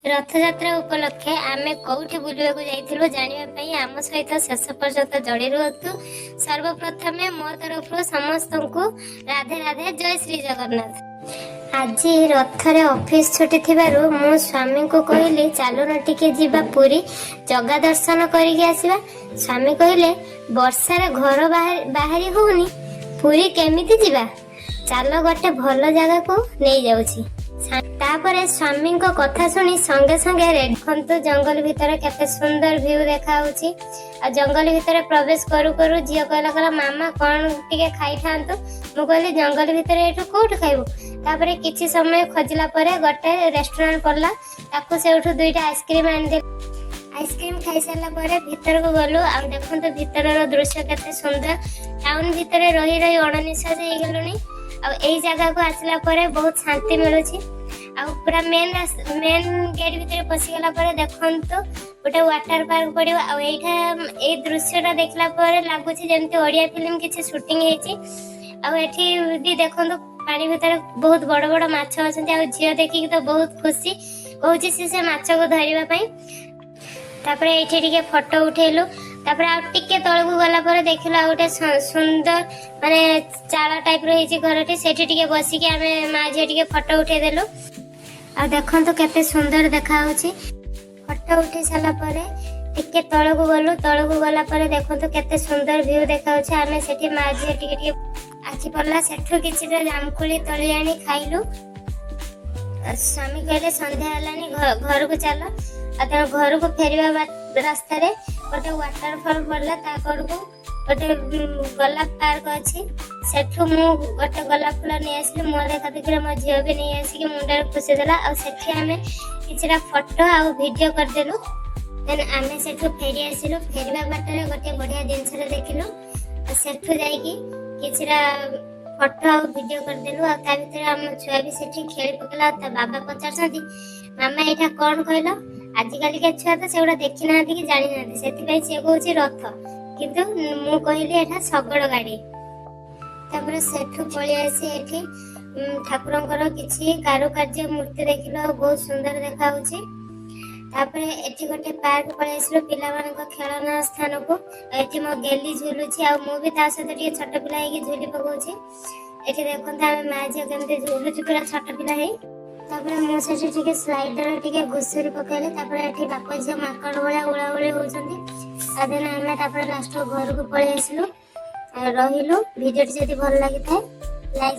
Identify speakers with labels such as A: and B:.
A: रथयात्रा उपलक्षे आमे कौठी बुलिबाकू जाइथिलु जानिबा पई आम सहित शेष पर्यंत जोड़ी रुहतु। सर्वप्रथम मो तरफ समस्तंकु राधे राधे, जय श्री जगन्नाथ। आज रथरे ऑफिस छुट्टी थिबारु मो स्वामी को कहली चालू न टिके जीवा पुरी जगा दर्शन करिके आसीबा। स्वामी कहले वर्षारे घर बाहरी होउनी, पुरी केमिति जीवा, चालो गोटे भल जगह को नहीं जाउछि। तापरे स्वामी को कथा सुनी संगे संगे देखंतु जंगल भितर केते सुंदर व्यू देखा होछि। आ जंगल भितर प्रवेश करू करू झियो कहला मामा कौन टिके खाई थांतु। मु कहली जंगल भितर एठो कोठ खाइबो। तापरे किछि समय खोजला परे गोटे रेस्टोरेंट पड़ला, ताकू सेउठु दुईटा आइसक्रीम आनि दे। आइसक्रीम खाई सारा परे भीतर को गलु। आ देखंतु भीतरर दृश्य केते सुंदर। टाउन भितर रही रही अणनिश्वास हे गेलुनी। आ एई जगह को आसला परे बहुत शांति मिलुछि। आ पूरा मेन गेट भीतर पसी गला परे देखंतु गोटे वाटर पार्क पड़िबो। आ एठा ए दृश्यटा देखला परे लागुछि जेमति ओडिया फिल्म किछि शूटिंग हेछि। आ एठी भी देखंतु पानी भीतर बहुत बड़ बड़ माछ अछंती। आ झियो देखि तो बहुत खुशी कहूछि से माछ को धरिबा पई। तापरे एठी टिके फोटो उठेलु। तापरे आ टिके तळकु गला परे देखिला गोटे सुंदर माने चाला टाइप रो हेछि घरटी। सेठी टिके बसी के हमें मा जे टिके फोटो उठे देलु। आ देखंतु केते सुंदर देखा होछि। फोटो उठी साला परे टिके तळकु गलु। तळकु गला परे देखंतु केते सुंदर व्यू देखा होछि। हमें सेठी मा जे टिके टिके आखि पड़ला। सेठु किछिटा जामकुली तळी आनी खाइलु। स्वामी कहले संध्या हलानी घर को चलो। आ घर को फेरिबा रास्ता रे गोटे वाटरफॉल पड़ला। ता कड़कू गोटे गोलाप पार्क अच्छी। सेठू मु गोटे गोलाप फूल नहीं आसली। मो देखा देखिले मो झील भी नहीं आसिक मुंडे खुशी देला। आ सेठी आमे किछिटा फोटो आ वीडियो कर देलु। देन आमे सेठू फेरी आसिलु। फेरिबा बाटरे गोटे बढ़िया जिनसरे देखिलु। आ सेठू जाईकी किछिटा फोटो आ वीडियो कर देलु। आ ता भीतर हम छुआ भी सेठी खेली पकला। ता बाबा पचारसंती मामा एटा कोन कहलो। आजिकाली के छुआ तो सेगुड़ा देखि ना कि जानि ना, सेति पई से कहूछि रथ, किंतु मु कहली एटा शगड़ गाड़ी। तापर सेठू पळि आसी एठी ठाकुरंकर किछि कारुकार्य मूर्ति देखिलो, बहुत सुंदर देखा होछि। तापर एठी गोटे पार्क पळि आसिलो पिला मानक खेलना स्थान को। एठी मो गेली झुलुछि। आ मु भी ता सहित टिके छोट पिला हेकी झुली पकोछि। एठी देखंत हम मा जे केमते झुलुछि पूरा छोट पिला हे। तापर मो सेठी टिके स्लाइडर टिके घुसुरी पकेले। तापर एठी बाप झियो माकड़ भलिया उळा उळी होउछंती। आदेन हम तापर लास्ट घर को पळि आसिलु। रहिलु। वीडियो जदि भल लागि थाए लाइक